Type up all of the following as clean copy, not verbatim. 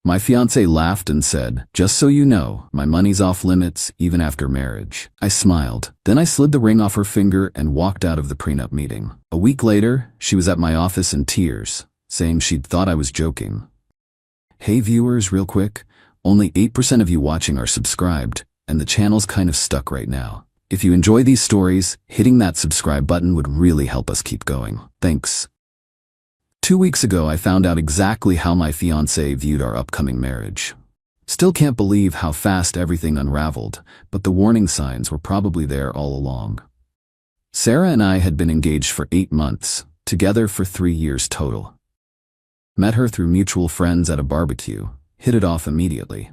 My fiancé laughed and said, "Just so you know, my money's off limits even after marriage." I smiled. Then I slid the ring off her finger and walked out of the prenup meeting. A week later, she was at my office in tears, saying she'd thought I was joking. Hey viewers, real quick, only 8% of you watching are subscribed, and the channel's kind of stuck right now. If you enjoy these stories, hitting that subscribe button would really help us keep going. Thanks. 2 weeks ago, I found out exactly how my fiancé viewed our upcoming marriage. Still can't believe how fast everything unraveled, but the warning signs were probably there all along. Sarah and I had been engaged for 8 months, together for 3 years total. Met her through mutual friends at a barbecue, hit it off immediately.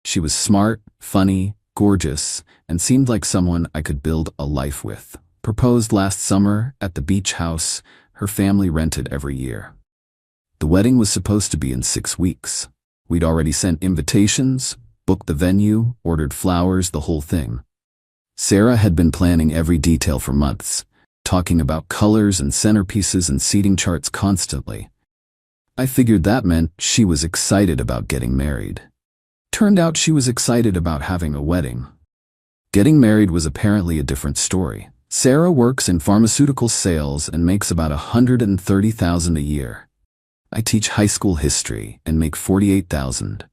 She was smart, funny, gorgeous, and seemed like someone I could build a life with. Proposed last summer at the beach house her family rented every year. The wedding was supposed to be in 6 weeks. We'd already sent invitations, booked the venue, ordered flowers, the whole thing. Sarah had been planning every detail for months, talking about colors and centerpieces and seating charts constantly. I figured that meant she was excited about getting married. Turned out she was excited about having a wedding. Getting married was apparently a different story. Sarah works in pharmaceutical sales and makes about $130,000 a year. I teach high school history and make $48,000.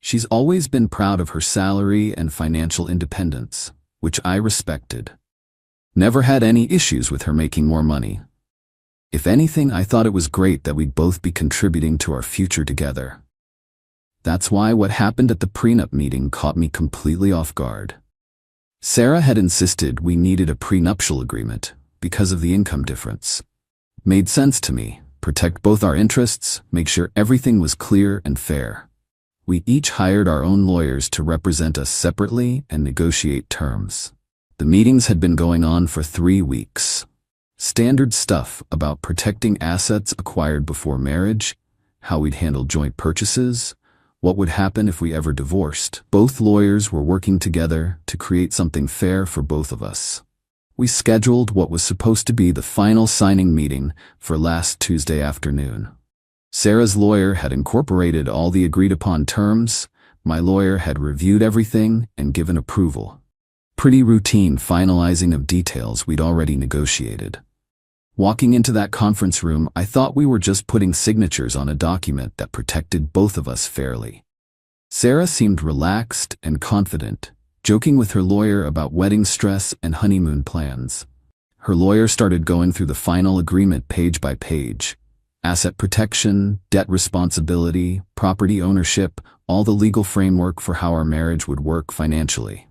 She's always been proud of her salary and financial independence, which I respected. Never had any issues with her making more money. If anything, I thought it was great that we'd both be contributing to our future together. That's why what happened at the prenup meeting caught me completely off guard. Sarah had insisted we needed a prenuptial agreement because of the income difference. Made sense to me. Protect both our interests, make sure everything was clear and fair. We each hired our own lawyers to represent us separately and negotiate terms. The meetings had been going on for 3 weeks. Standard stuff about protecting assets acquired before marriage, how we'd handle joint purchases, what would happen if we ever divorced. Both lawyers were working together to create something fair for both of us. We scheduled what was supposed to be the final signing meeting for last Tuesday afternoon. Sarah's lawyer had incorporated all the agreed-upon terms. My lawyer had reviewed everything and given approval. Pretty routine finalizing of details we'd already negotiated. Walking into that conference room, I thought we were just putting signatures on a document that protected both of us fairly. Sarah seemed relaxed and confident, joking with her lawyer about wedding stress and honeymoon plans. Her lawyer started going through the final agreement page by page. Asset protection, debt responsibility, property ownership, all the legal framework for how our marriage would work financially.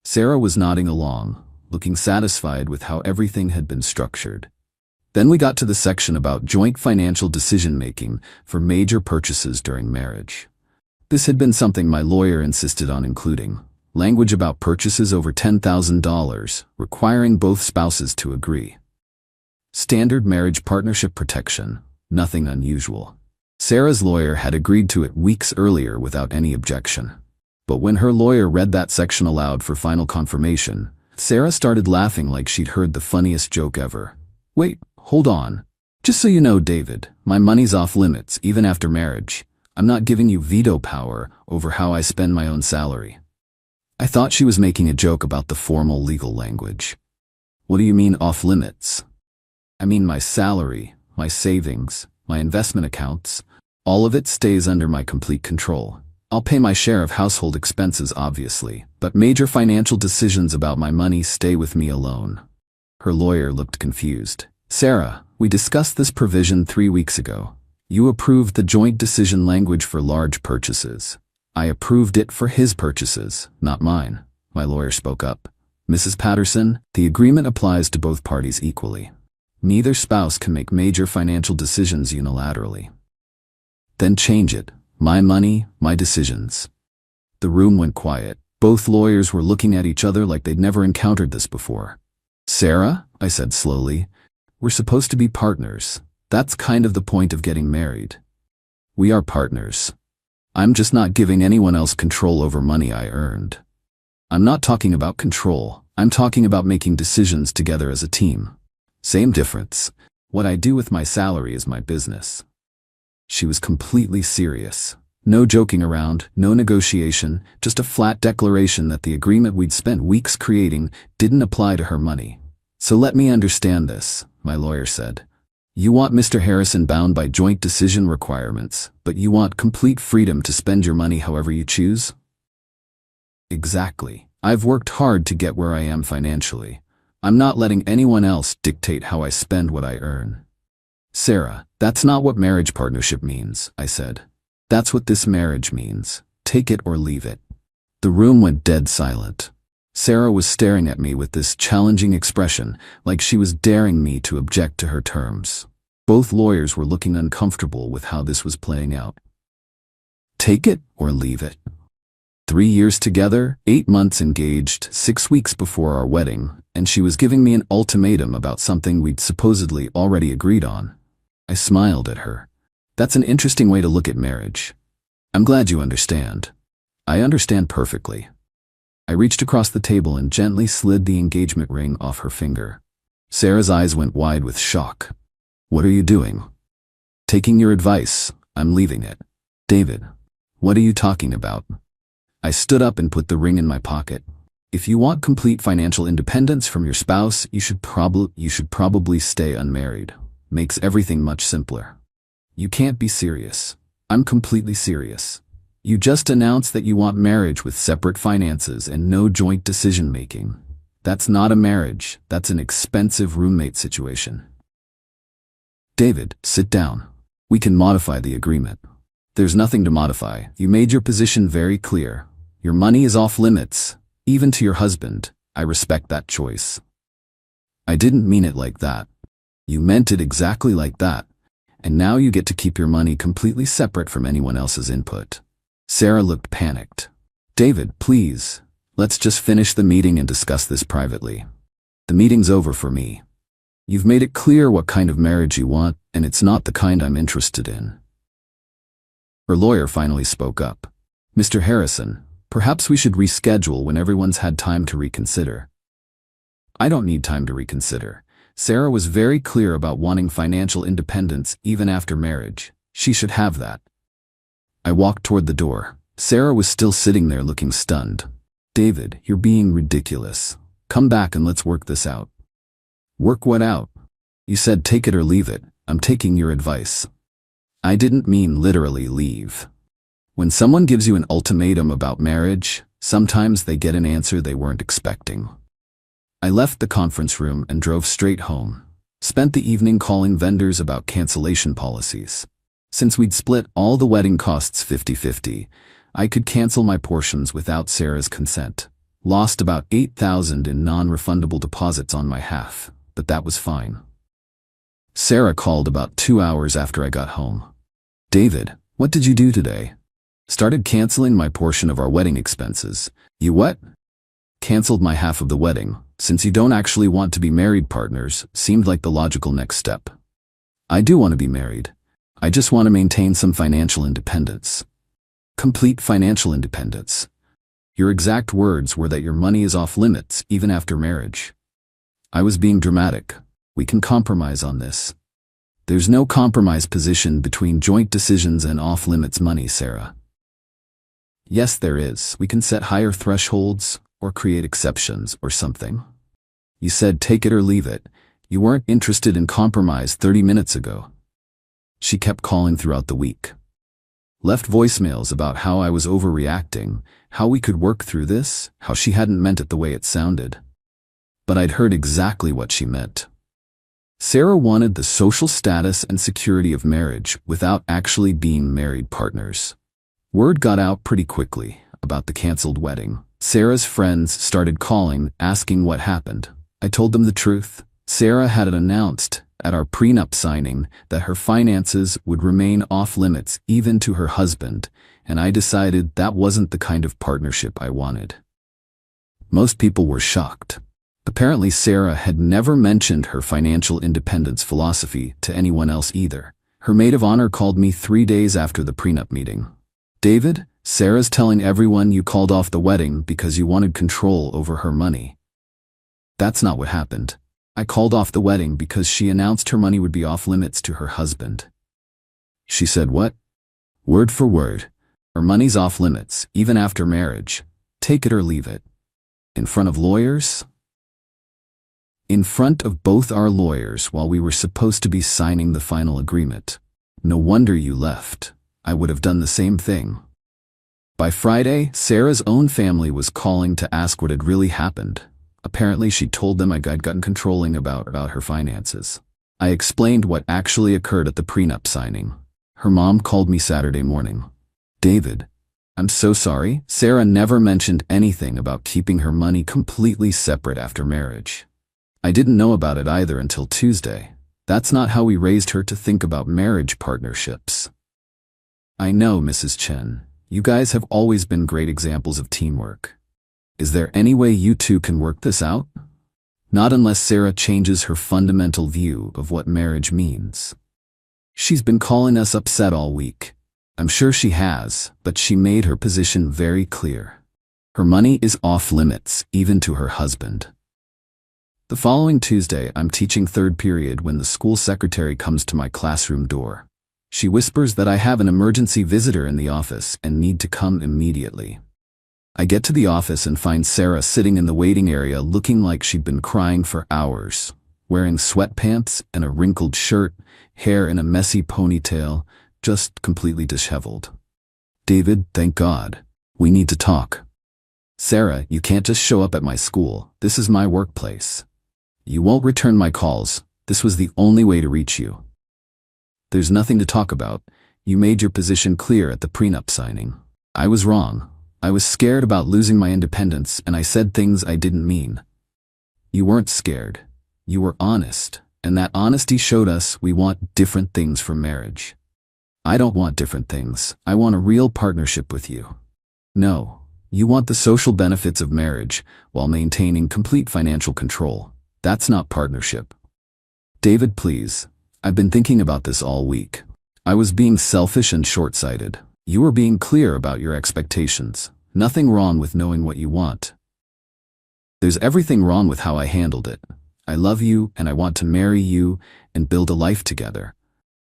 Sarah was nodding along, looking satisfied with how everything had been structured. Then we got to the section about joint financial decision-making for major purchases during marriage. This had been something my lawyer insisted on including. Language about purchases over $10,000, requiring both spouses to agree. Standard marriage partnership protection, nothing unusual. Sarah's lawyer had agreed to it weeks earlier without any objection. But when her lawyer read that section aloud for final confirmation, Sarah started laughing like she'd heard the funniest joke ever. "Wait, hold on. Just so you know, David, my money's off limits even after marriage. I'm not giving you veto power over how I spend my own salary." I thought she was making a joke about the formal legal language. "What do you mean off limits?" "I mean my salary, my savings, my investment accounts, all of it stays under my complete control. I'll pay my share of household expenses, obviously, but major financial decisions about my money stay with me alone." Her lawyer looked confused. "Sarah, we discussed this provision 3 weeks ago. You approved the joint decision language for large purchases. I approved it for his purchases, not mine," my lawyer spoke up. "Mrs. Patterson, the agreement applies to both parties equally. Neither spouse can make major financial decisions unilaterally." "Then change it. My money, my decisions." The room went quiet. Both lawyers were looking at each other like they'd never encountered this before. "Sarah," I said slowly, "we're supposed to be partners. That's kind of the point of getting married. We are partners. I'm just not giving anyone else control over money I earned. I'm not talking about control. I'm talking about making decisions together as a team. Same difference. What I do with my salary is my business." She was completely serious. No joking around, no negotiation, just a flat declaration that the agreement we'd spent weeks creating didn't apply to her money. So let me understand this, my lawyer said. You want Mr. Harrison bound by joint decision requirements, but you want complete freedom to spend your money however you choose? Exactly. I've worked hard to get where I am financially. I'm not letting anyone else dictate how I spend what I earn. Sarah, that's not what marriage partnership means, I said. That's what this marriage means. Take it or leave it. The room went dead silent. Sarah was staring at me with this challenging expression, like she was daring me to object to her terms. Both lawyers were looking uncomfortable with how this was playing out. Take it or leave it. 3 years together, 8 months engaged, 6 weeks before our wedding, and she was giving me an ultimatum about something we'd supposedly already agreed on. I smiled at her. That's an interesting way to look at marriage. I'm glad you understand. I understand perfectly. I reached across the table and gently slid the engagement ring off her finger. Sarah's eyes went wide with shock. What are you doing? Taking your advice. I'm leaving it. David, what are you talking about? I stood up and put the ring in my pocket. If you want complete financial independence from your spouse, you should probably stay unmarried. Makes everything much simpler. You can't be serious. I'm completely serious. You just announced that you want marriage with separate finances and no joint decision-making. That's not a marriage. That's an expensive roommate situation. David, sit down. We can modify the agreement. There's nothing to modify. You made your position very clear. Your money is off limits, even to your husband. I respect that choice. I didn't mean it like that. You meant it exactly like that. And now you get to keep your money completely separate from anyone else's input. Sarah looked panicked. David, please, let's just finish the meeting and discuss this privately. The meeting's over for me. You've made it clear what kind of marriage you want, and it's not the kind I'm interested in. Her lawyer finally spoke up. Mr. Harrison, perhaps we should reschedule when everyone's had time to reconsider. I don't need time to reconsider. Sarah was very clear about wanting financial independence even after marriage. She should have that. I walked toward the door. Sarah was still sitting there looking stunned. David, you're being ridiculous. Come back and let's work this out. Work what out? You said take it or leave it. I'm taking your advice. I didn't mean literally leave. When someone gives you an ultimatum about marriage, sometimes they get an answer they weren't expecting. I left the conference room and drove straight home. Spent the evening calling vendors about cancellation policies. Since we'd split all the wedding costs 50-50, I could cancel my portions without Sarah's consent. Lost about $8,000 in non-refundable deposits on my half, but that was fine. Sarah called about 2 hours after I got home. David, what did you do today? Started canceling my portion of our wedding expenses. You what? Canceled my half of the wedding, since you don't actually want to be married partners, seemed like the logical next step. I do want to be married. I just want to maintain some financial independence. Complete financial independence. Your exact words were that your money is off limits even after marriage. I was being dramatic. We can compromise on this. There's no compromise position between joint decisions and off-limits money, Sarah. Yes, there is. We can set higher thresholds or create exceptions or something. You said take it or leave it. You weren't interested in compromise 30 minutes ago. She kept calling throughout the week. Left voicemails about how I was overreacting, how we could work through this, how she hadn't meant it the way it sounded. But I'd heard exactly what she meant. Sarah wanted the social status and security of marriage without actually being married partners. Word got out pretty quickly about the canceled wedding. Sarah's friends started calling, asking what happened. I told them the truth. Sarah had it announced at our prenup signing that her finances would remain off limits even to her husband, and I decided that wasn't the kind of partnership I wanted. Most people were shocked. Apparently Sarah had never mentioned her financial independence philosophy to anyone else either. Her maid of honor called me 3 days after the prenup meeting. David, Sarah's telling everyone you called off the wedding because you wanted control over her money. That's not what happened. I called off the wedding because she announced her money would be off limits to her husband. She said what? Word for word. Our money's off limits, even after marriage. Take it or leave it. In front of lawyers? In front of both our lawyers while we were supposed to be signing the final agreement. No wonder you left. I would have done the same thing. By Friday, Sarah's own family was calling to ask what had really happened. Apparently, she told them I'd gotten controlling about her finances. I explained what actually occurred at the prenup signing. Her mom called me Saturday morning. David, I'm so sorry. Sarah never mentioned anything about keeping her money completely separate after marriage. I didn't know about it either until Tuesday. That's not how we raised her to think about marriage partnerships. I know, Mrs. Chen. You guys have always been great examples of teamwork. Is there any way you two can work this out? Not unless Sarah changes her fundamental view of what marriage means. She's been calling us upset all week. I'm sure she has, but she made her position very clear. Her money is off limits, even to her husband. The following Tuesday, I'm teaching third period when the school secretary comes to my classroom door. She whispers that I have an emergency visitor in the office and need to come immediately. I get to the office and find Sarah sitting in the waiting area looking like she'd been crying for hours, wearing sweatpants and a wrinkled shirt, hair in a messy ponytail, just completely disheveled. David, thank God. We need to talk. Sarah, you can't just show up at my school. This is my workplace. You won't return my calls. This was the only way to reach you. There's nothing to talk about. You made your position clear at the prenup signing. I was wrong. I was scared about losing my independence, and I said things I didn't mean. You weren't scared. You were honest, and that honesty showed us we want different things from marriage. I don't want different things. I want a real partnership with you. No, you want the social benefits of marriage while maintaining complete financial control. That's not partnership. David, please. I've been thinking about this all week. I was being selfish and short-sighted. You were being clear about your expectations. Nothing wrong with knowing what you want. There's everything wrong with how I handled it. I love you and I want to marry you and build a life together.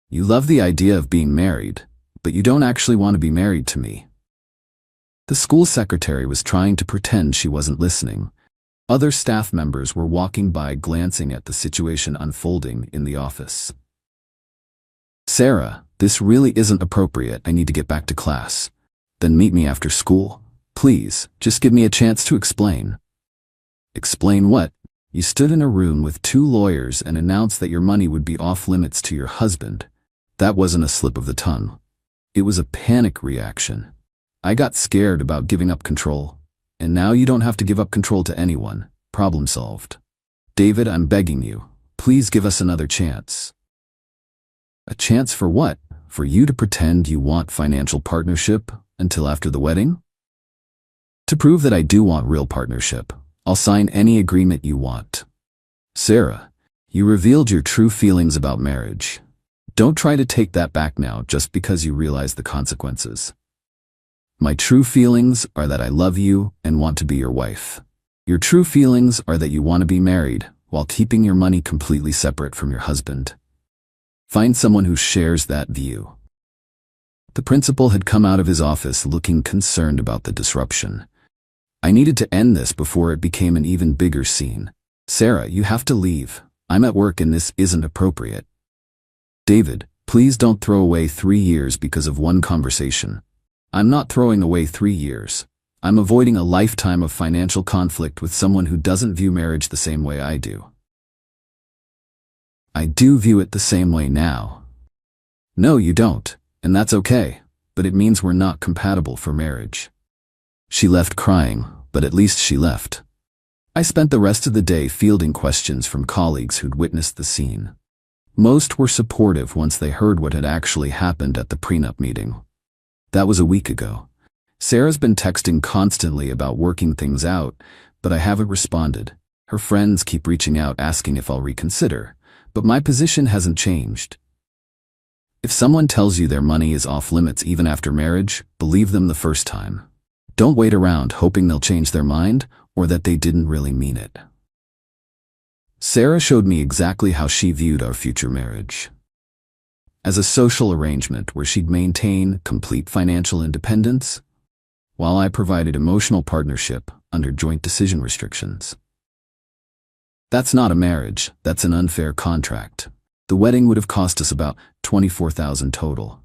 You love the idea of being married, but you don't actually want to be married to me. The school secretary was trying to pretend she wasn't listening. Other staff members were walking by glancing at the situation unfolding in the office. Sarah, this really isn't appropriate. I need to get back to class. Then meet me after school. Please, just give me a chance to explain. Explain what? You stood in a room with 2 lawyers and announced that your money would be off limits to your husband. That wasn't a slip of the tongue. It was a panic reaction. I got scared about giving up control. And now you don't have to give up control to anyone. Problem solved. David, I'm begging you. Please give us another chance. A chance for what? For you to pretend you want financial partnership until after the wedding? To prove that I do want real partnership, I'll sign any agreement you want. Sarah, you revealed your true feelings about marriage. Don't try to take that back now just because you realize the consequences. My true feelings are that I love you and want to be your wife. Your true feelings are that you want to be married while keeping your money completely separate from your husband. Find someone who shares that view. The principal had come out of his office looking concerned about the disruption. I needed to end this before it became an even bigger scene. Sarah, you have to leave. I'm at work and this isn't appropriate. David, please don't throw away 3 years because of one conversation. I'm not throwing away 3 years. I'm avoiding a lifetime of financial conflict with someone who doesn't view marriage the same way I do. I do view it the same way now. No, you don't, and that's okay, but it means we're not compatible for marriage. She left crying, but at least she left. I spent the rest of the day fielding questions from colleagues who'd witnessed the scene. Most were supportive once they heard what had actually happened at the prenup meeting. That was a week ago. Sarah's been texting constantly about working things out, but I haven't responded. Her friends keep reaching out asking if I'll reconsider, but my position hasn't changed. If someone tells you their money is off limits even after marriage, believe them the first time. Don't wait around hoping they'll change their mind or that they didn't really mean it. Sarah showed me exactly how she viewed our future marriage. as a social arrangement where she'd maintain complete financial independence, while I provided emotional partnership under joint decision restrictions. That's not a marriage, that's an unfair contract. The wedding would have cost us about $24,000 total.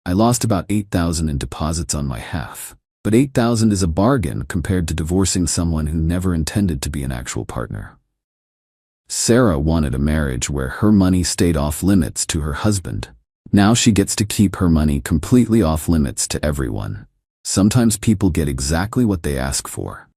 I lost about $8,000 in deposits on my half, but $8,000 is a bargain compared to divorcing someone who never intended to be an actual partner. Sarah wanted a marriage where her money stayed off limits to her husband. Now she gets to keep her money completely off limits to everyone. Sometimes people get exactly what they ask for.